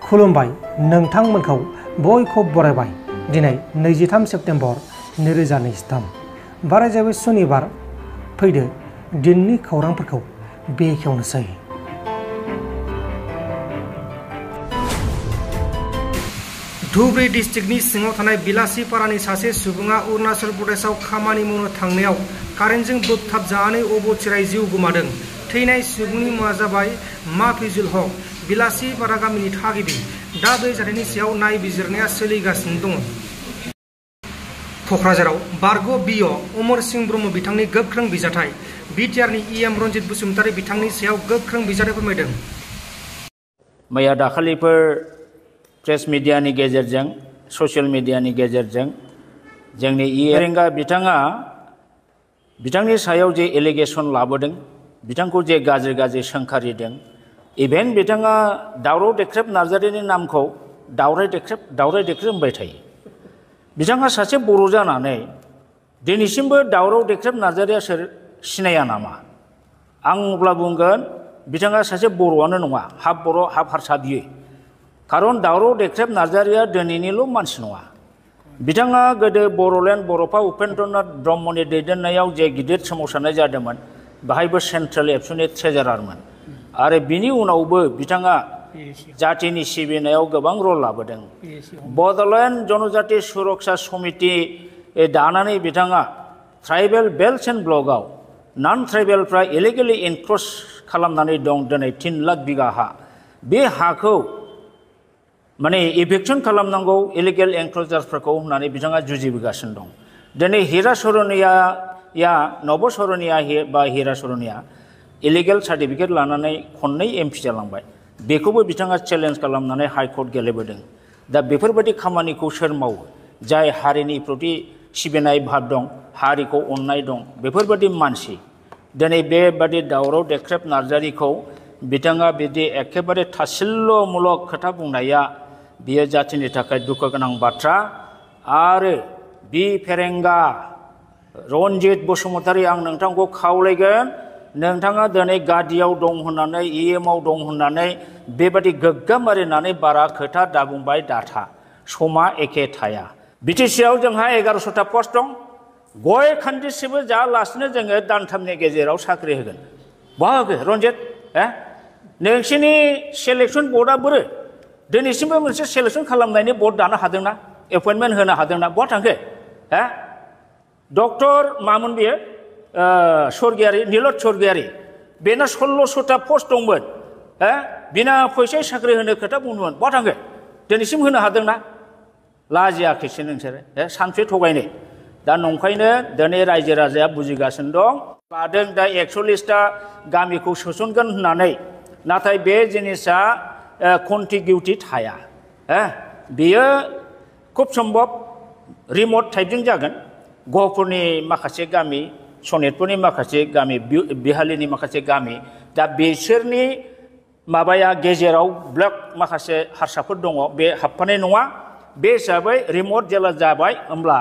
खुलुमबाय नोंथांमोनखौ बयखौ बरायबाय दिनै 23 सेप्तेम्बर 2023 बाराय जाबाय सुनिबार फैदो दिननि खौरांफोरखौ बेखेवनोसै। धुबरी डिस्ट्रिक्टनि सिङाव थानाय बिलासीपारानि सासे सुबुङा अरुणाचल प्रदेशआव खामानि मावनो थांनायाव कारेन्टजों बोगथाबजानानै अबथिरायै जिउ गोमादों। थैनाय सुबुंनि मुङा जाबाय माफिजुल हक, बिलासीपारा गामिनि थागिबि। दा बे जाथायनि सायाव नायबिजिरनाया सोलिगासिनो दङ। क'क्राझाराव बारग' बिअ अमर सिंह ब्रह्म बिथांनि गोख्रों बिजाथाइ। बिटिआरनि इएम रन्जित बसुमतारी बिथांनि सायाव गोख्रों बिजाथाइ फोरमायदों। मैया दाखालिफोर प्रेस मिडियानि गेजेरजों ससियेल मिडियानि गेजेरजों जोंनि फेरेंगा बिथाङा बिथांनि सायाव जे एलिगेसन लाबोदों, बिथांखौ जे गाज्रि सोंखारिदों, इभेन बिथाङा दावराव देख्रेब नार्जारिनि नामखौ दावराय देख्रेब होनबाय थायो। बिथाङा सासे बर' जानानै दिनैसिमबो दावराव देख्रेब नार्जारिया सोर सिनाया नामा? आं अब्ला बुंगोन बिथाङा सासे बर'आनो नङा, हाफ बर' हाफ हारसा बियो। खारन दावराव देख्रेब नार्जारिया दिनैनिल' मानसि नङा। बिथाङा गोदो बर'लेण्ड बर'फा उपेन्द्रनाथ ब्रह्मनि दैदेननायाव जे गिदिर सोमावसारनाय जादोंमोन, बाहायबो सेन्ट्रेल एबसुनि ट्रेजारारमोन। आरो बिनि उनावबो बिथाङा जातिनि सिबिनायाव गोबां रल लाबोदों। बड'लेण्ड जनजाति सुरक्षा समिति दानानै बिथाङा tribal belt and ब्लकआव non ट्राइबेलफ्रा illegally एनक्रच खालामनानै दं दिनै 3 लाख बिगा हा। बे हाखौ माने इभिक्सन खालामनांगौ इलिगेल एनक्रचार्सफोरखौ होननानै बिथाङा जुजिबोगासिनो दं। दिनै हिरा सरनिया नब सरनिया बा हिरा सरनिया इलिगेल सार्टिफिकेट लानानै खननै एमपि जालांबाय। बेखौबो बिथाङा चेलेन्ज खालामनानै हाइकर्ट गेलेबोदों। दा बेफोरबायदि खामानिखौ सोर मावो? जाय हारिनि प्रति सिबिनाय भाब दं, हारिखौ अननाय दं, बेफोरबायदि मानसि दिनै बेबादि दावराव देख्रेब नार्जारिखौ बिथाङा बिदि एखेबारे थासिल्ल'मूलक खोथा बुंनाया बियो जातिनि थाखाय दुखु गोनां बाथ्रा। आरो बि फेरेंगा रन्जित बसुमतारी, आं नोंथांखौ खावलायगोन, नोंथाङा दिनै गादियाव दं होननानै इएमआव दं होननानै बेबादि गोग्गा मारिनानै बारा खोथा दाबुंबाय दाथा। समा एखे थाया। बिटिसिआव जोंहा 1100टा पस्ट दं। गय खान्दिसेबो जायालासिनो जोङो दानथामनि गेजेराव साख्रि होगोन। बहा होगो रन्जित? नोंसिनि सेलेक्सन बर्डआ बोरो? दिनैसिमबो मोनसे सेलेक्सन खालामनायनि बर्ड दानो हादोंना? एपइन्टमेन्ट होनो हादोंना? बहा थांखो? डक्टर मामोन बेयो? स्वर्गियारि नीलत स्वर्गियारि, बेना 1600टा पस्ट दंमोन। बिना फैसायै साख्रि होनो खोथा बुंदोंमोन। बहा थांखो? दिनैसिम होनो हादोंना? लाजियाखैसो नोंसोरो सानसे थगायनो। दा नंखायनो दिनै रायजो राजाया बुजिगासिनो दं। लादों दा 41टा गामिखौ सोसनगोन होननानै, नाथाय बे जिनिसा कन्टिगिउटि थाया। बेयो खुब सम्भब रिमट टाइपजों जागोन। गहपुरनि माखासे गामि, सनितपुरनि माखासे गामि, बिहालिनि माखासे गामि, दा बिसोरनि माबाया गेजेराव ब्लक माखासे हारसाफोर दङ, बे हाबफानाय नङा। बे हिसाबै रिमट जेला जाबाय होमब्ला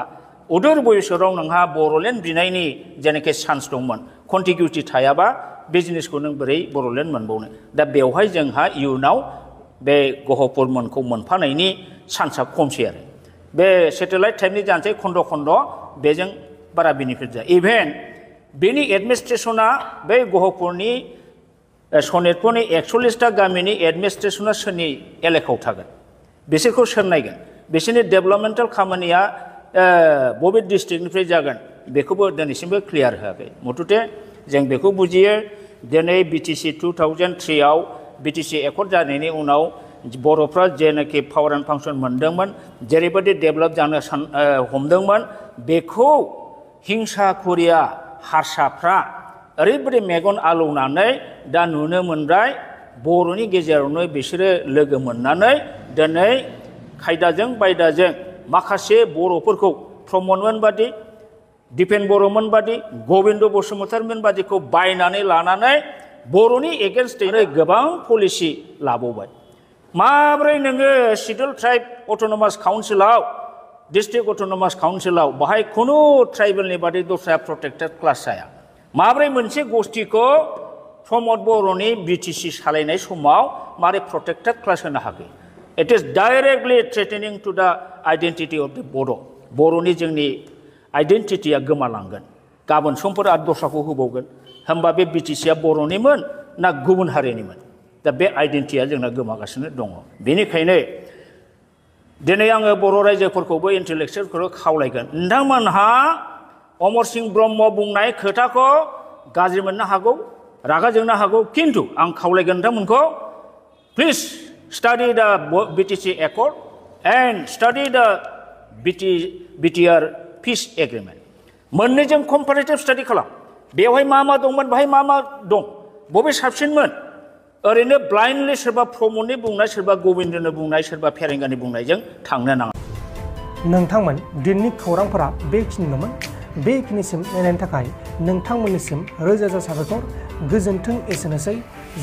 उदुर बोसोराव नोंहा बर'लेण्ड बिनायनि जेनाखि चान्स दंमोन, कन्टिगिउटि थायाबा बे जिनिसखौ नों बोरै बर'लेण्ड मोनबावनो? दा बेवहाय जोंहा इयुनाव बे गहपुरमोनखौ मोनफानायनि चान्सआ खमसै आरो। बे सेटेलाइट टाइपनि जानोसै खन्द' खन्द', बेजों बारा बेनिफिट जाया। इभेन बेनि एडमिनिस्ट्रेसना बे गहपुरनि सनितपुरनि 41टा गामिनि एडमिनिस्ट्रेसना सोरनि एलेकायाव थागोन? बिसोरखौ सोर नायगोन? बिसोरनि डेभेलपमेन्टेल खामानिया बबे डिस्ट्रिक्टनिफ्राय जागोन? बेखौबो दिनैसिमबो क्लियार होआखै। मथुथे जों बेखौ बुजियो, दिनै बिटिसि 2003आव बिटिसि एकर्ड जानायनि उनाव बर'फ्रा जेनाखि पावार एन्ड फांसन मोनदोंमोन, जेरैबायदि डेभेलप जानो हमदोंमोन, बेखौ हिंसाखुरिया हारसाफ्रा ओरैबायदि मेगन आलौनानै दा नुनो मोनबाय। बर'नि गेजेरावनो बिसोरो लोगो मोननानै दिनै खायदाजों बायदाजों माखासे बर'फोरखौ प्रमदमोन बादि, दिपेन बर'मोन बादि, गबिन्द बसुमतारीमोन बादिखौ बायनानै लानानै बर'नि एगेन्स्टै गोबां पलिसि लाबावबाय। माब्रै नोङो सिडुल ट्राइब अट'नमास काउन्सिलाव, डिस्ट्रिक्ट अट'नमास काउन्सिलाव बाहाय खुनु ट्राइबेलनि बादि दस्रा प्रटेक्टेड क्लास जाया? माब्रै मोनसे गस्टिखौ प्रमद बर'नि बिटिसि सालायनाय समाव मारै प्रटेक्टेड क्लास होनो हाखो? It is directly threatening to the identity of the Bodo. Boroni जोंनि आइडेन्टिटिया गोमालांगोन गाबोन समफोर आरो दस्राखौ होबावगोन होमबा बे बिटिसिया बर'निमोन ना गुबुन हारिनिमोन दा बे आइडेन्टिटिया जोंना गोमागासिनो दङ बेनिखायनो दिनै आङो बर' रायजोफोरखौबो इन्टेलेक्चुयेलफोरखौ खावलायगोन नोंथांमोनहा अमर सिंह ब्रह्म बुंनाय खोथाखौ गाज्रि मोननो हागौ रागा जोंनो हागौ खिन्थु आं खावलायगोन नोंथांमोनखौ please study the BTC Accord and study the BTR Peace Agreement. मोन्नैजों comparative study खालाम बेवहाय मा दंमोन बाहाय मा दं बबे साबसिनमोन ओरैनो blindly सोरबा प्रमदनि बुंनाय सोरबा गबिन्दनि बुंनाय सोरबा फेरेंगानि बुंनायजों थांनो नाङा नोंथांमोन दिननि खौरांफोरा बेखिनिल'मोन बेखिनिसिम नायनायनि थाखाय नोंथांमोननिसिम रोजा रोजा साबायखर गोजोन्थों एसेनोसै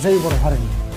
जय बर' हारिनि